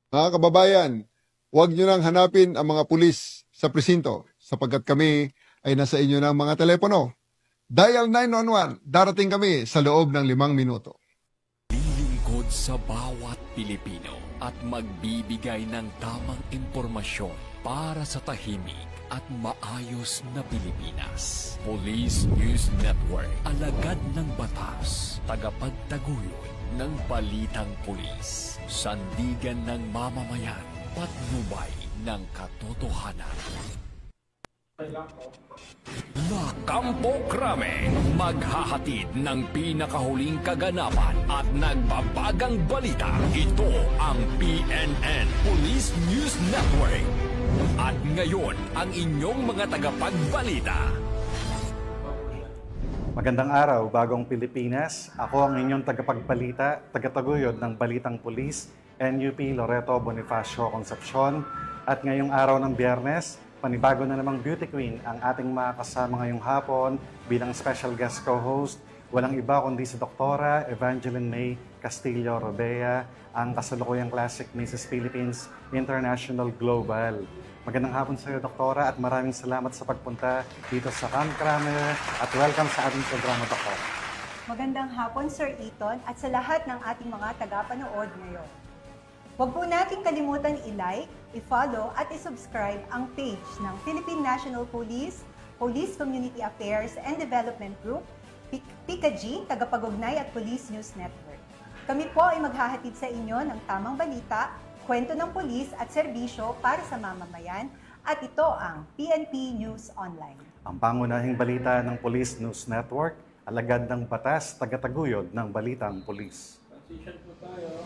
Mga kababayan, huwag nyo nang hanapin ang mga pulis sa presinto sapagkat kami ay nasa inyo ng mga telepono. Dial 911, darating kami sa loob ng 5 minuto. Lilingkod sa bawat Pilipino at magbibigay ng tamang impormasyon para sa tahimik at maayos na Pilipinas. Police News Network, alagad ng batas, tagapagtaguyod ng balitang pulis, sandigan ng mamamayan, patnubay ng katotohanan. La Campo Crame, maghahatid ng pinakahuling kaganapan at nagbabagang balita. Ito ang PNN Police News Network. At ngayon, ang inyong mga tagapagbalita. Magandang araw, Bagong Pilipinas. Ako ang inyong tagapagbalita, tagataguyod ng Balitang Pulis, NUP Loreto Bonifacio Concepcion. At ngayong araw ng Biyernes, panibago na namang beauty queen ang ating mga kasama ngayong hapon bilang special guest co-host. Walang iba kundi si Doktora Evangeline May Castillo Robea, ang kasalukuyang Classic Mrs. Philippines International Global. Magandang hapon sa iyo, Doktora, at maraming salamat sa pagpunta dito sa Camp Crame at welcome sa ating programa, Doktor. Magandang hapon, Sir Eton, at sa lahat ng ating mga tagapanood ngayon. Huwag po nating kalimutan i-like, i-follow at i-subscribe ang page ng Philippine National Police, Police Community Affairs and Development Group, PICAG, Tagapag-ugnay at Police News Network. Kami po ay maghahatid sa inyo ng tamang balita, kwento ng pulis at serbisyo para sa mamamayan, at ito ang PNP News Online. Ang pangunahing balita ng Police News Network, alagad ng batas, tagataguyod ng Balitang Pulis. Transition po tayo.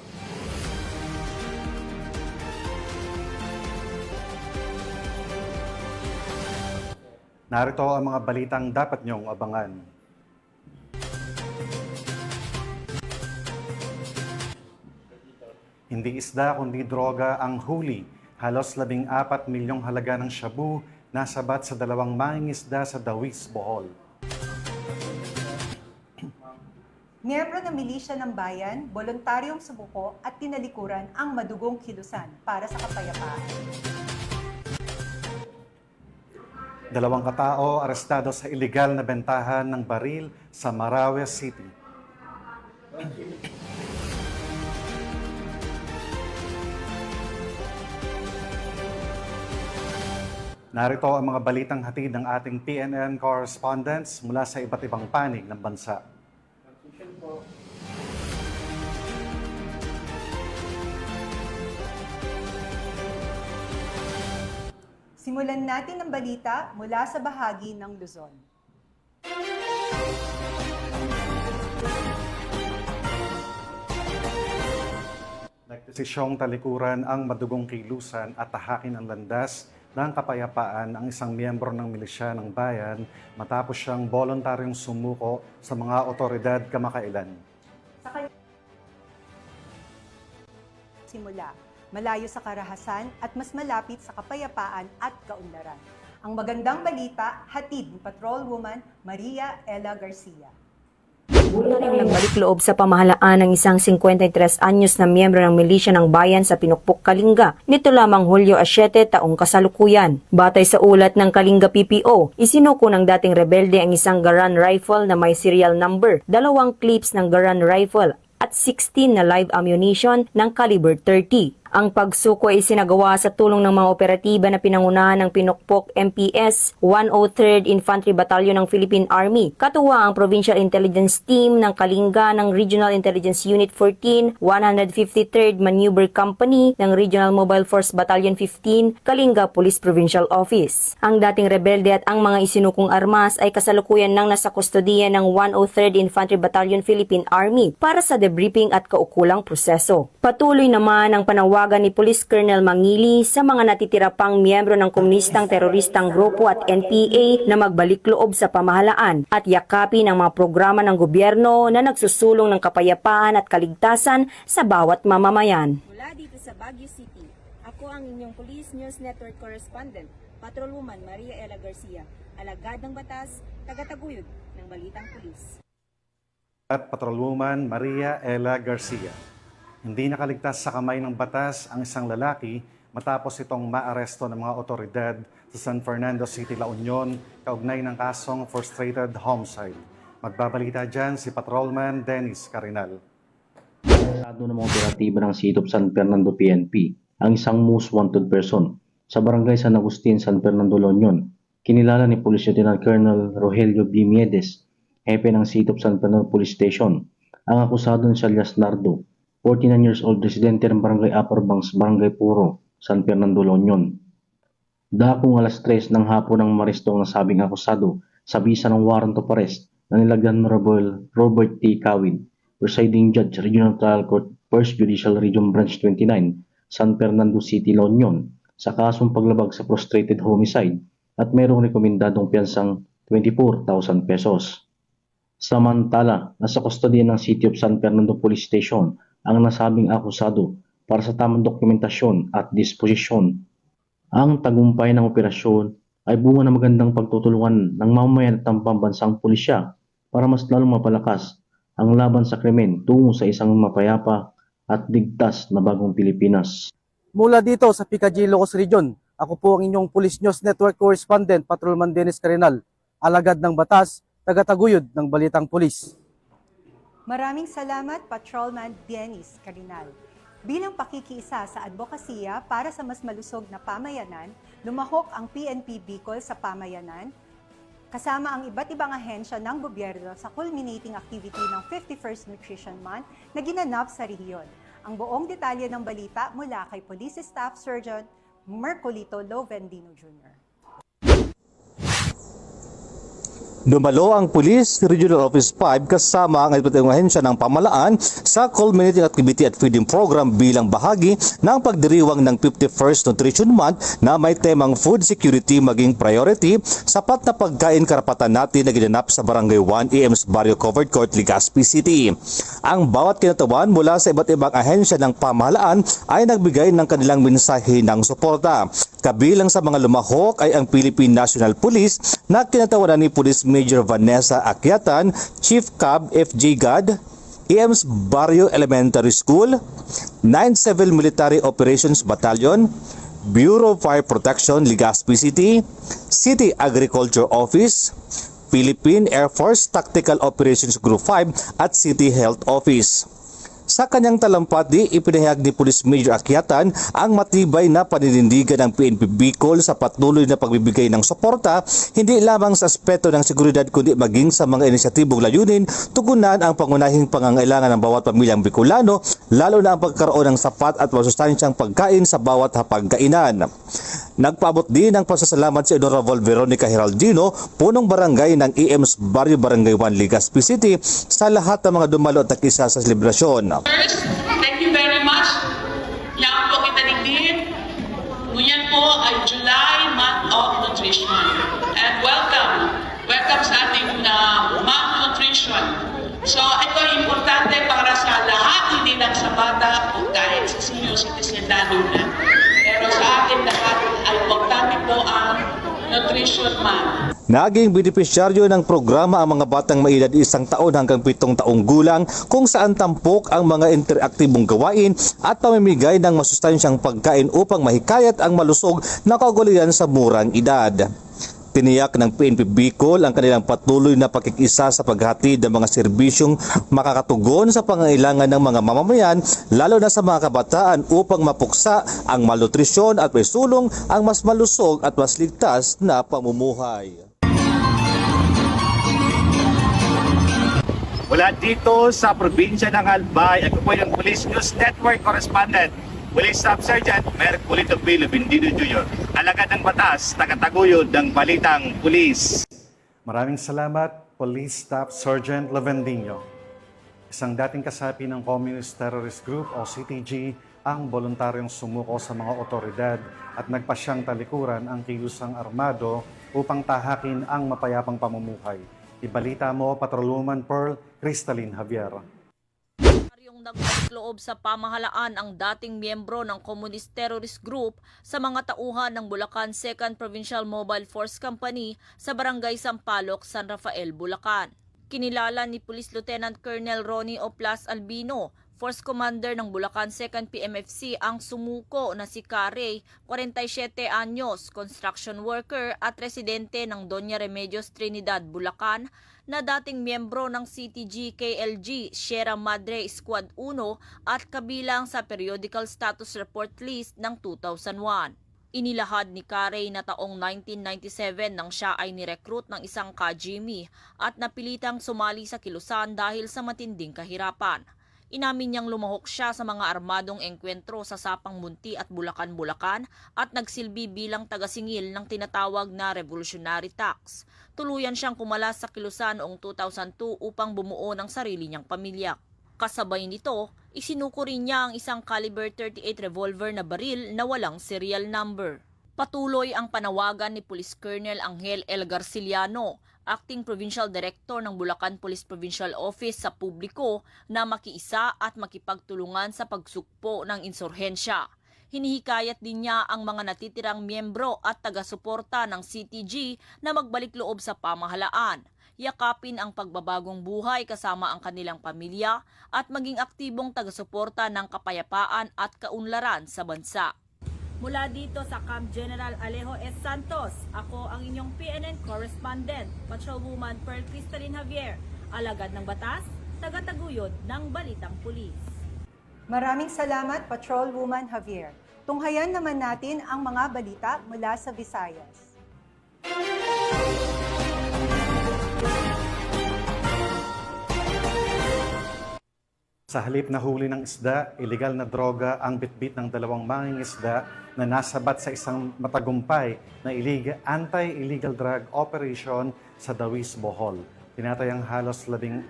Narito ang mga balitang dapat niyong abangan. Hindi isda kundi droga ang huli. Halos 14 milyong halaga ng shabu nasabat sa 2 mangingisda sa Dawis, Bohol. Miyembro ng Milisya ng Bayan, voluntaryong sumuko at tinalikuran ang madugong kilusan para sa kapayapaan. 2 katao arestado sa iligal na bentahan ng baril sa Marawi City. Narito ang mga balitang hatid ng ating PNN correspondents mula sa iba't ibang panig ng bansa. Transition po. Simulan natin ang balita mula sa bahagi ng Luzon. Nagdesisyong talikuran ang madugong kilusan at tahakin ang landas ng kapayapaan ang isang miyembro ng milisya ng bayan matapos siyang voluntaryong sumuko sa mga otoridad kamakailan. Sa kanya simula, malayo sa karahasan at mas malapit sa kapayapaan at kaunlaran. Ang magandang balita, hatid ni Patrolwoman Maria Ella Garcia. Nagbalik loob sa pamahalaan ng isang 53 anyos na miyembro ng milisya ng bayan sa Pinukpok, Kalinga. Nito lamang Hulyo 7 taong kasalukuyan. Batay sa ulat ng Kalinga PPO, isinuko ng dating rebelde ang isang Garand rifle na may serial number, 2 clips ng Garand rifle at 16 na live ammunition ng caliber 30. Ang pagsuko ay sinagawa sa tulong ng mga operatiba na pinangunahan ng Pinukpok MPS 103rd Infantry Battalion ng Philippine Army. Katuwa ang Provincial Intelligence Team ng Kalinga ng Regional Intelligence Unit 14, 153rd Maneuver Company ng Regional Mobile Force Battalion 15, Kalinga Police Provincial Office. Ang dating rebelde at ang mga isinukong armas ay kasalukuyan nang nasa kustodiya ng 103rd Infantry Battalion Philippine Army para sa debriefing at kaukulang proseso. Patuloy naman ang panawagan ni Police Colonel Mangili sa mga natitira pang miyembro ng komunistang teroristang grupo at NPA na magbalik loob sa pamahalaan at yakapin ang mga programa ng gobyerno na nagsusulong ng kapayapaan at kaligtasan sa bawat mamamayan. Mula dito sa Baguio City, ako ang inyong Police News Network correspondent, Patrolwoman Maria Ella Garcia, alagad ng batas, tagataguyod ng Balitang Pulis. At Patrolwoman Maria Ella Garcia. Hindi nakaligtas sa kamay ng batas ang isang lalaki matapos itong maaresto ng mga otoridad sa San Fernando City, La Union, kaugnay ng kasong frustrated homicide. Magbabalita dyan si Patrolman Dennis Carinal. Estado ng mga operatiba ng City of San Fernando PNP ang isang most wanted person sa barangay San Agustin, San Fernando, La Union. Kinilala ni Police Lieutenant Colonel Rogelio B. Miedes, hepe ng City of San Fernando Police Station, ang akusado ni Alias Nardo, 49 years old, residente ng barangay Upper Banks, Barangay Puro, San Fernando, La Union. Dakong alas 3 ng hapon ng maresto ang nasabing akusado sa bisa ng warrant of arrest na nilagyan Honorable Robert T. Kawin, Presiding Judge, Regional Trial Court, 1st Judicial Region Branch 29, San Fernando City, La Union, sa kasong paglabag sa frustrated homicide at mayroong rekomendadong piyansang 24,000 pesos. Samantala, nasa kustodiya ng City of San Fernando Police Station ang nasabing akusado para sa tamang dokumentasyon at disposisyon. Ang tagumpay ng operasyon ay bunga ng magandang pagtutulungan ng mamamayan at ng pambansang pulisya para mas lalong mapalakas ang laban sa krimen tungo sa isang mapayapa at ligtas na bagong Pilipinas. Mula dito sa PKG Ilocos Region, ako po ang inyong Police News Network Correspondent, Patrolman Dennis Carinal, alagad ng batas, tagataguyod ng Balitang Pulis. Maraming salamat, Patrolman Dennis Carinal. Bilang pakikiisa sa advokasya para sa mas malusog na pamayanan, lumahok ang PNP Bicol sa pamayanan, kasama ang iba't ibang ahensya ng gobyerno sa culminating activity ng 51st Nutrition Month na ginanap sa rehiyon. Ang buong detalye ng balita mula kay Police Staff Sergeant Mercolito Lovendino Jr. Dumalo ang Police Regional Office 5 kasama ang iba't ibang ahensya ng pamahalaan sa culminating activity at feeding program bilang bahagi ng pagdiriwang ng 51st Nutrition Month na may temang food security maging priority, sapat na pagkain karapatan natin na ginanap sa Barangay 1 EMS Barrio Covered Court, Legazpi City. Ang bawat kinatawan mula sa iba't ibang ahensya ng pamahalaan ay nagbigay ng kanilang mensahe ng suporta. Kabilang sa mga lumahok ay ang Philippine National Police na kinatawanan ni Police Major Vanessa Akyatan, Chief Cab FJ God, EMS Barrio Elementary School, 9th Civil Military Operations Battalion, Bureau of Fire Protection, Legazpi City, City Agriculture Office, Philippine Air Force Tactical Operations Group 5 at City Health Office. Sa kanyang talampati, ipinahayag ni Police Major Akyatan ang matibay na paninindigan ng PNP Bicol sa patuloy na pagbibigay ng suporta hindi lamang sa aspeto ng seguridad kundi maging sa mga inisyatibong layunin tugunan ang pangunahing pangangailangan ng bawat pamilyang Bicolano, lalo na ang pagkaroon ng sapat at masustansyang pagkain sa bawat hapagkainan. Nagpaabot din ng pasasalamat si Honorable Veronica Heraldino, punong barangay ng EMS Barrio Barangay 1 Legazpi City, sa lahat ng mga dumalo at nakisa sa selebrasyon. First, thank you very much. Yan po kita digdig. Ngayon po ay July Month of Nutrition. And welcome. Welcome sa ating Month Nutrition. So ito ay importante para sa lahat, hindi lang sa bata o kahit sa senior citizen lalo na. Pero sa atin lahat ay importante po ang Nutrition Month. Naging benepisyaryo ng programa ang mga batang may edad 1 taon hanggang 7 taong gulang kung saan tampok ang mga interaktibong gawain at pamimigay ng masustansyang pagkain upang mahikayat ang malusog na kaugalian sa murang edad. Tiniyak ng PNP Bicol ang kanilang patuloy na pakikisa sa paghatid ng mga serbisyong makakatugon sa pangangailangan ng mga mamamayan, lalo na sa mga kabataan upang mapuksa ang malnutrisyon at may sulong ang mas malusog at mas ligtas na pamumuhay. Mula dito sa probinsya ng Albay, ako po yung Police News Network Correspondent, Police Staff Sergeant Mercolito B. Lovendino Jr., alagad ng batas, tagataguyod ng Balitang Pulis. Maraming salamat, Police Staff Sergeant Lovendino. Isang dating kasapi ng Communist Terrorist Group o CTG ang voluntaryong sumuko sa mga otoridad at nagpasyang talikuran ang kilusang armado upang tahakin ang mapayapang pamumuhay. Ibalita mo, Patrolwoman Pearl Crystalline Javier. Nagbalik loob sa pamahalaan ang dating miyembro ng Communist Terrorist Group sa mga tauhan ng Bulacan 2nd Provincial Mobile Force Company sa Barangay Sampaloc, San Rafael, Bulacan. Kinilala ni Police Lieutenant Colonel Ronnie Oplas Albino, Force Commander ng Bulacan 2nd PMFC ang sumuko na si Carey, 47 anyos, construction worker at residente ng Doña Remedios Trinidad, Bulacan, na dating miyembro ng CTG KLG Sierra Madre Squad 1 at kabilang sa periodical status report list ng 2001. Inilahad ni Carey na taong 1997 nang siya ay nirecruit ng isang kajimi at napilitang sumali sa kilusan dahil sa matinding kahirapan. Inamin niyang lumahok siya sa mga armadong engkwentro sa Sapang Munti at Bulacan-Bulacan at nagsilbi bilang tagasingil ng tinatawag na revolutionary tax. Tuluyan siyang kumalas sa kilusan noong 2002 upang bumuo ng sarili niyang pamilya. Kasabay nito, isinuko rin niya ang isang caliber 38 revolver na baril na walang serial number. Patuloy ang panawagan ni Police Colonel Angel L. Garciliano, Acting Provincial Director ng Bulacan Police Provincial Office, sa publiko na makiisa at makipagtulungan sa pagsukpo ng insurhensya. Hinihikayat din niya ang mga natitirang miyembro at taga-suporta ng CTG na magbalik loob sa pamahalaan, yakapin ang pagbabagong buhay kasama ang kanilang pamilya at maging aktibong taga-suporta ng kapayapaan at kaunlaran sa bansa. Mula dito sa Camp General Alejo S. Santos, ako ang inyong PNN correspondent, Patrolwoman Pearl Cristalin Javier, alagad ng batas, taga-taguyod ng Balitang Pulis. Maraming salamat, Patrolwoman Javier. Tunghayan naman natin ang mga balita mula sa Visayas. Sa halip na huli ng isda, iligal na droga ang bitbit ng dalawang mangingisda na nasabat sa isang matagumpay na anti-illegal drug operation sa Dawis, Bohol. Tinatayang halos 14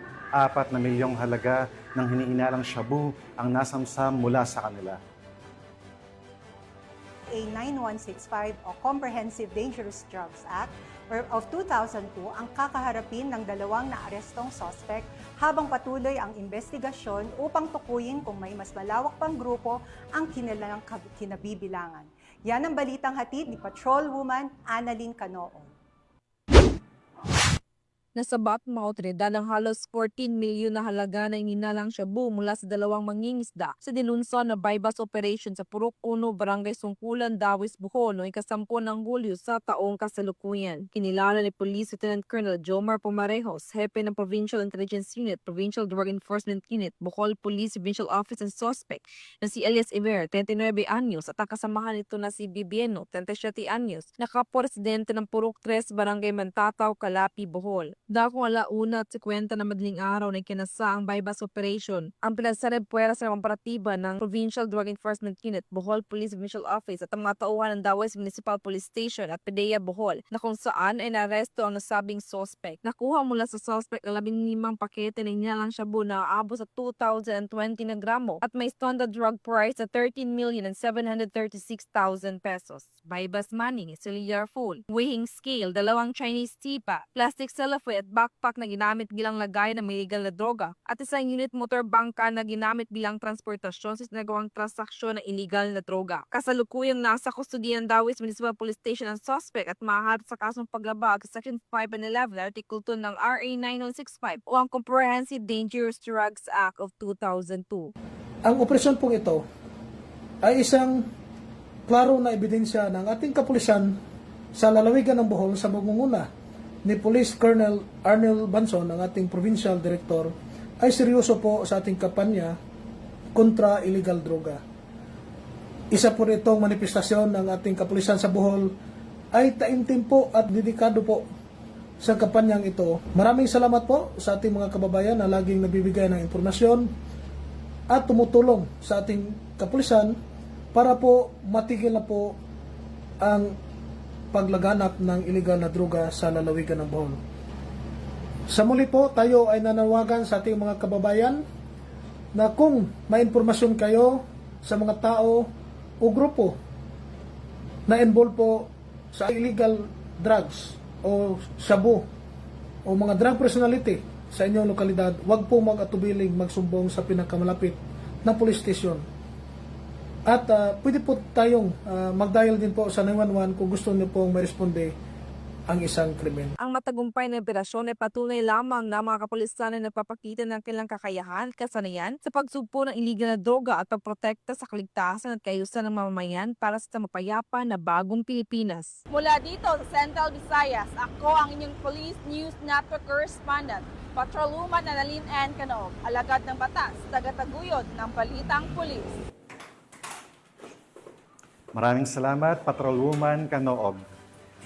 milyong halaga ng hiniinalang shabu ang nasamsam mula sa kanila. A 9165 o Comprehensive Dangerous Drugs Act of 2002 ang kakaharapin ng dalawang naarestong suspect habang patuloy ang investigasyon upang tukuyin kung may mas malawak pang grupo ang kinilang kinabibilangan. Yan ang balitang hatid ni Patrolwoman Annalyn Canoon. Nasabat mga otoridad ang halos 14 milyon na halaga na ininalang shabu mula sa dalawang mangingisda sa dinunson na bypass operation sa Purok 1, Barangay Sungkulan, Dawis, Bohol noong ika-10 ng Hulyo sa taong kasalukuyan. Kinilala ni Police Lieutenant Colonel Jomar Pomarejos, Hepe ng Provincial Intelligence Unit, Provincial Drug Enforcement Unit, Bohol Police Provincial Office and Suspect na si Elias Iber, 39 anyos, at ang kasamahan nito na si Bibieno, 37 anyos, na kapwa-residente ng Purok 3, Barangay Mantataw, Calapi, Bohol. Dakong 1:50 na madaling araw na ikinasa ang bypass operation. Ang pinagsanib puwersa ng operatiba ng Provincial Drug Enforcement Unit, Bohol Police Provincial Office at ang mga tauhan ng Dawes Municipal Police Station at PDEA Bohol na kung saan ay naresto ang nasabing suspect. Nakuha mula sa suspect ang 15 pakete na inilalang shabu na aabot sa 2,020 na gramo at may standard drug price na 13,736,000 pesos. Bypass money, cellular phone, weighing scale, 2 Chinese tipa, plastic cellophane at backpack na ginamit bilang lagay ng illegal na droga at isang unit motor bangka na ginamit bilang transportasyon sa sinagawang transaksyon ng illegal na droga. Kasalukuyang nasa kustodiya ng Dawis Municipal Police Station ang suspect at mahaharap sa kasong paglabag sa Section 5 and 11 Article 2 ng RA 9165 o ang Comprehensive Dangerous Drugs Act of 2002. Ang operasyon pong ito ay isang klaro na ebidensya ng ating kapulisan sa lalawigan ng Bohol sa pangunguna ni Police Colonel Arnel Banson, ang ating Provincial Director, ay seryoso po sa ating kampanya kontra illegal droga. Isa po itong manifestasyon ng ating kapulisan sa Bohol ay taimtim po at dedikado po sa kampanyang ito. Maraming salamat po sa ating mga kababayan na laging nabibigay ng impormasyon at tumutulong sa ating kapulisan para po matigil na po ang paglaganap ng illegal na droga sa lalawigan ng Bohol. Sa muli po, tayo ay nanawagan sa ating mga kababayan na kung may impormasyon kayo sa mga tao o grupo na involved po sa illegal drugs o shabu o mga drug personality sa inyong lokalidad, huwag po mag-atubiling magsumbong sa pinakamalapit na police station. At pwede po tayong mag-dial din po sa 911 kung gusto niyo pong ma-responde ang isang krimen. Ang matagumpay na operasyon ay patunay lamang na mga kapulisan ay nagpapakita ng kanilang kakayahan, kasanayan sa pagsugpo ng iligal na droga at pagprotekta sa kaligtasan at kaayusan ng mamamayan para sa mapayapa na bagong Pilipinas. Mula dito sa Central Visayas, ako ang inyong Police News Network Correspondent, Patrolwoman Annalyn N. Canoog, alagad ng batas, tagataguyod ng Balitang Pulis. Maraming salamat, Patrolwoman Canoog.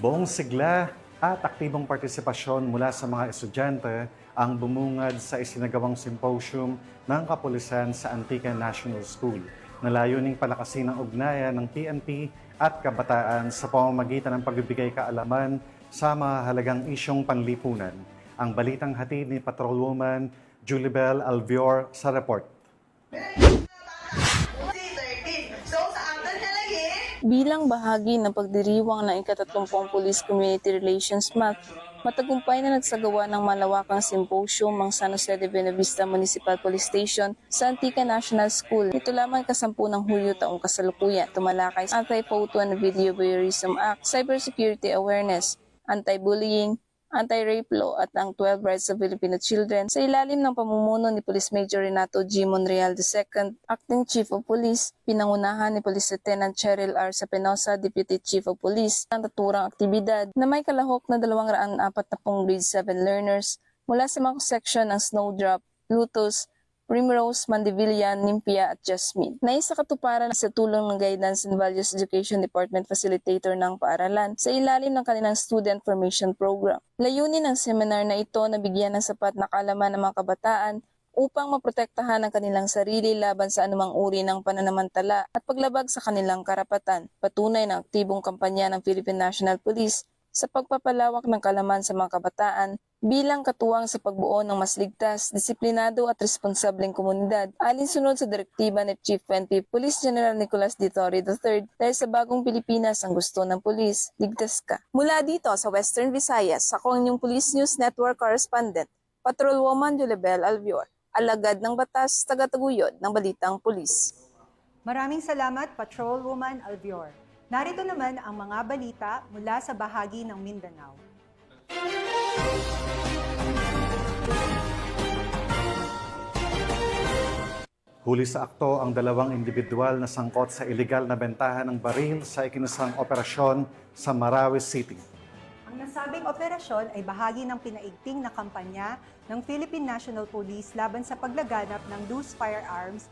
Buong sigla at aktibong partisipasyon mula sa mga estudyante ang bumungad sa isinagawang symposium ng kapulisan sa Antique National School na layuning palakasin ang ugnayan ng PNP at kabataan sa pamamagitan ng pagbibigay kaalaman sa mahalagang isyong panlipunan. Ang balitang hatid ni Patrolwoman Julibel Alvior sa report. Bilang bahagi ng pagdiriwang ng ika-30 Police Community Relations Month, matagumpay na nagsagawa ng malawakang symposium ang San Jose de Buenavista Municipal Police Station sa Antique National School. Ito lamang 10 ng Hulyo taong kasalukuyan. Tumalakay sa Anti-Photo and Video Voyeurism Act, Cybersecurity Awareness, Anti-Bullying, Anti-Rape Law at ang 12 Rights of Filipino Children sa ilalim ng pamumuno ni Police Major Renato G. Monreal II, Acting Chief of Police, pinangunahan ni Police Lieutenant Cheryl R. Sapenosa, Deputy Chief of Police, ang naturang aktibidad na may kalahok na 240 grade 7 learners mula sa mga section ng Snowdrop, Lotus, Primrose, Mandevilla, Nympia at Jasmine. Naisa katuparan sa tulong ng Guidance and Values Education Department Facilitator ng paaralan sa ilalim ng kanilang Student Formation Program. Layunin ng seminar na ito na bigyan ng sapat na kaalaman ng mga kabataan upang maprotektahan ang kanilang sarili laban sa anumang uri ng pananamantala at paglabag sa kanilang karapatan. Patunay ng aktibong kampanya ng Philippine National Police sa pagpapalawak ng kaalaman sa mga kabataan bilang katuwang sa pagbuo ng mas ligtas, disiplinado at responsableng komunidad alinsunod sa direktiba ni Chief PNP Police General Nicolas D. Torre III dahil sa bagong Pilipinas ang gusto ng pulis, ligtas ka. Mula dito sa Western Visayas, ako ang inyong Police News Network Correspondent, Patrolwoman Julibel Alvior, alagad ng batas, tagataguyod ng Balitang Pulis. Maraming salamat, Patrolwoman Alvior. Narito naman ang mga balita mula sa bahagi ng Mindanao. Huli sa akto ang 2 individual na sangkot sa iligal na bentahan ng baril sa ikinasang operasyon sa Marawi City. Ang nasabing operasyon ay bahagi ng pinaigting na kampanya ng Philippine National Police laban sa paglaganap ng loose firearms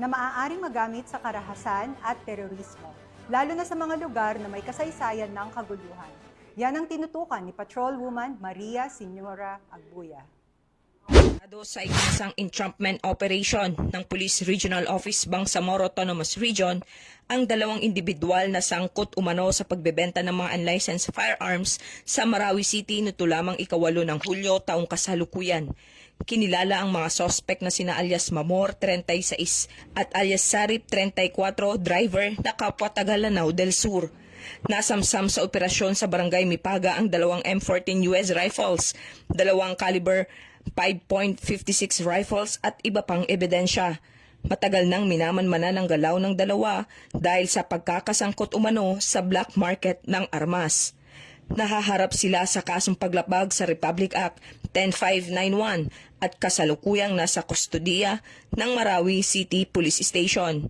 na maaaring magamit sa karahasan at terorismo, lalo na sa mga lugar na may kasaysayan ng kaguluhan. Yan ang tinutukan ni Patrolwoman Maria Senyora Agbuya. Sa ikinasang entrapment operation ng Police Regional Office Bangsamoro Autonomous Region, ang 2 individual na sangkot umano sa pagbebenta ng mga unlicensed firearms sa Marawi City nito lamang 8 ng Hulyo taong kasalukuyan. Kinilala ang mga sospek na sina alias Mamor, 36 at alias Sarip, 34, driver na kapwa Tagalanao del Sur. Nasamsam sa operasyon sa Barangay Mipaga ang 2 M14 US rifles, 2 caliber 5.56 rifles at iba pang ebidensya. Matagal nang minamanmanan ang galaw ng 2 dahil sa pagkakasangkot umano sa black market ng armas. Nahaharap sila sa kasong paglabag sa Republic Act 10591 at kasalukuyang nasa kustodiya ng Marawi City Police Station.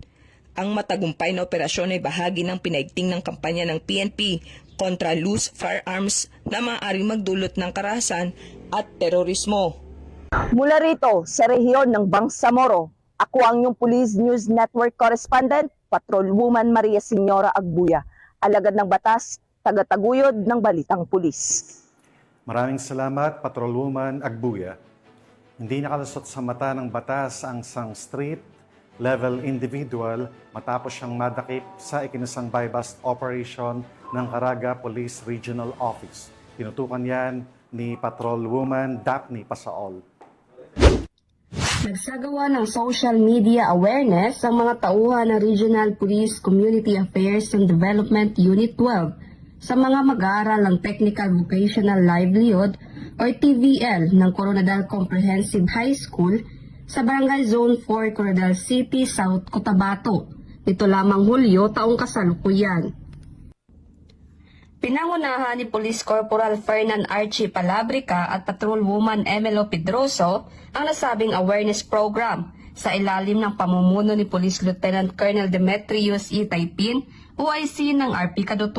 Ang matagumpay na operasyon ay bahagi ng pinaigting ng kampanya ng PNP kontra loose firearms na maaaring magdulot ng karahasan at terorismo. Mula rito sa rehiyon ng Bangsamoro, ako ang inyong Police News Network Correspondent, Patrolwoman Maria Senyora Agbuya, alagad ng batas, tagataguyod ng Balitang Pulis. Maraming salamat, Patrolwoman Agbuya. Hindi nakalusot sa mata ng batas ang isang street-level individual matapos siyang madakip sa ikinasang buy-bust operation ng Caraga Police Regional Office. Tinutukan yan ni Patrolwoman Daphne Pasaol. Nagsagawa ng social media awareness ang mga tauhan ng Regional Police Community Affairs and Development Unit 12 sa mga mag-aaral ng Technical Vocational Livelihood o TVL ng Coronadal Comprehensive High School sa Barangay Zone 4, Coronadal City, South Cotabato. Ito lamang Hulyo taong kasalukuyan. Pinangunahan ni Police Corporal Fernan Archie Palabrica at Patrolwoman Emelo Pedroso ang nasabing awareness program sa ilalim ng pamumuno ni Police Lieutenant Colonel Demetrius E. Taipin, OIC ng RP-12.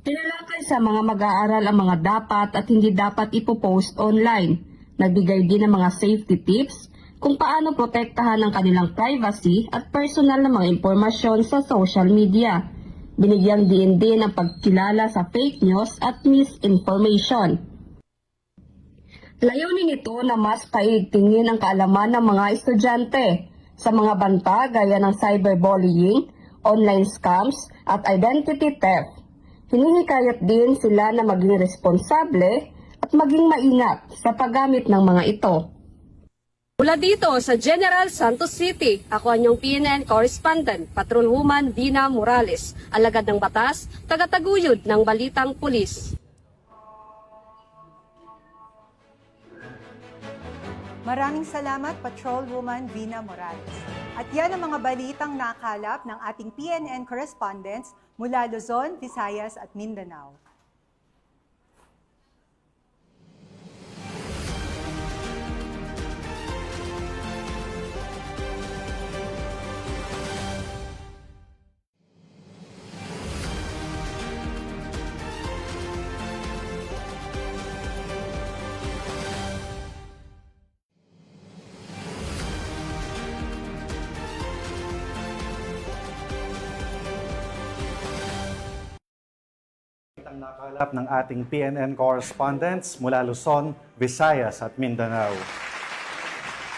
Tinalakay sa mga mag-aaral ang mga dapat at hindi dapat ipopost online. Nagbigay din ng mga safety tips kung paano protektahan ang kanilang privacy at personal na mga impormasyon sa social media. Binigyang diin din ang pagkilala sa fake news at misinformation. Layunin nito na mas paigtingin ang kaalaman ng mga estudyante sa mga banta gaya ng cyberbullying, online scams at identity theft. Hinihikayat din sila na maging responsable at maging maingat sa paggamit ng mga ito. Mula dito sa General Santos City, ako ang inyong PNN correspondent, Patrolwoman Dina Morales, alagad ng batas, tagataguyod ng Balitang Pulis. Maraming salamat, Patrolwoman Dina Morales. At yan ang mga balitang nakalap ng ating PNN correspondents mula Luzon, Visayas at Mindanao. Ang nakalap ng ating PNN correspondents mula Luzon, Visayas at Mindanao.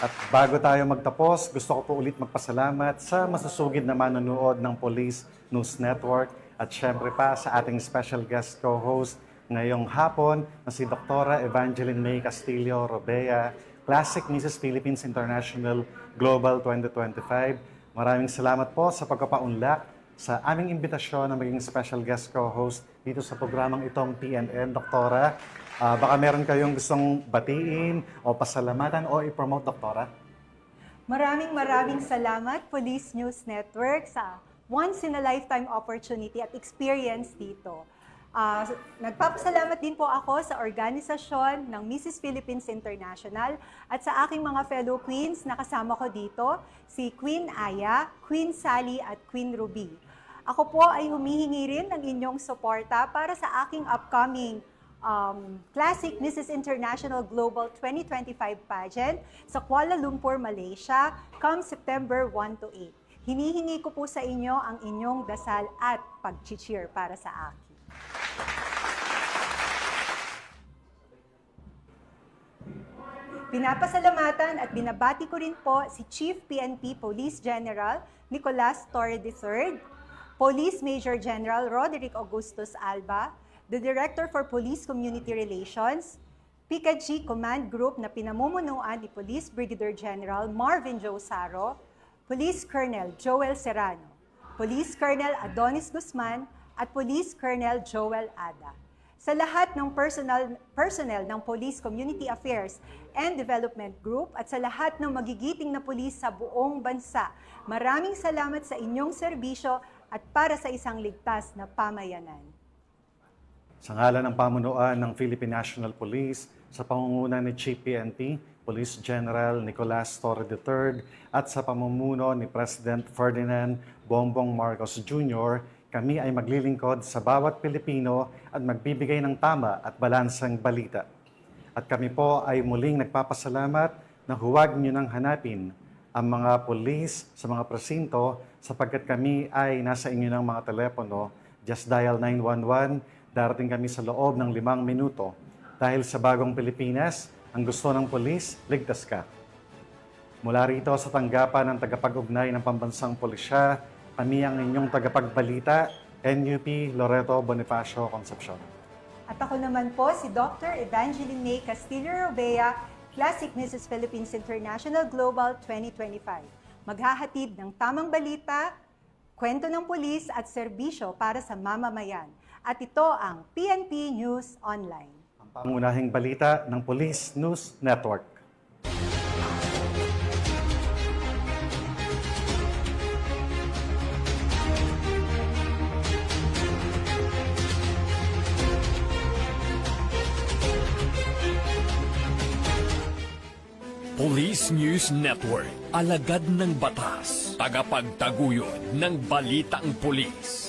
At bago tayo magtapos, gusto ko po ulit magpasalamat sa masusugid na manonood ng Police News Network at syempre pa sa ating special guest co-host ngayong hapon na si Dr. Evangeline May Castillo Robea, Classic Mrs. Philippines International Global 2025. Maraming salamat po sa pagpapaunlak sa aming imbitasyon na maging special guest co-host dito sa programang itong PNN. Doktora, baka meron kayong gustong batiin o pasalamatan o i-promote, Doktora? Maraming salamat, Police News Network, sa once-in-a-lifetime opportunity at experience dito. Nagpapasalamat din po ako sa organisasyon ng Mrs. Philippines International at sa aking mga fellow queens na kasama ko dito, si Queen Aya, Queen Sally at Queen Ruby. Ako po ay humihingi rin ng inyong suporta para sa aking upcoming Classic Mrs. International Global 2025 pageant sa Kuala Lumpur, Malaysia, come September 1 to 8. Hinihingi ko po sa inyo ang inyong dasal at pag-cheer para sa akin. Pinapasalamatan at binabati ko rin po si Chief PNP Police General Nicolas Torre III, Police Major General Roderick Augustus Alba, the Director for Police Community Relations, PICAG Command Group na pinamumunuan ni Police Brigadier General Marvin Josaro, Police Colonel Joel Serrano, Police Colonel Adonis Guzman, at Police Colonel Joel Ada. Sa lahat ng personnel ng Police Community Affairs and Development Group at sa lahat ng magigiting na pulis sa buong bansa, maraming salamat sa inyong serbisyo at para sa isang ligtas na pamayanan. Sa ngalan ng pamunuan ng Philippine National Police, sa pangunguna ni Chief PNP, Police General Nicolas Torre III, at sa pamumuno ni President Ferdinand Bongbong Marcos Jr., kami ay maglilingkod sa bawat Pilipino at magbibigay ng tama at balansang balita. At kami po ay muling nagpapasalamat na huwag niyo nang hanapin ang mga pulis sa mga presinto sapagkat kami ay nasa inyo ng mga telepono. Just dial 911, darating kami sa loob ng 5 minuto. Dahil sa bagong Pilipinas, ang gusto ng pulis, ligtas ka. Mula rito sa tanggapan ng tagapag-ugnay ng Pambansang Pulisya, kami ang inyong tagapagbalita, NUP Loreto Bonifacio Concepcion. At ako naman po si Dr. Evangeline May Castillo Robea, Classic Mrs. Philippines International Global 2025. Maghahatid ng tamang balita, kwento ng pulis at serbisyo para sa mamamayan. At ito ang PNP News Online. Ang pangunahing balita ng Police News Network. Police News Network, alagad ng batas, tagapagtaguyod ng balitang pulis.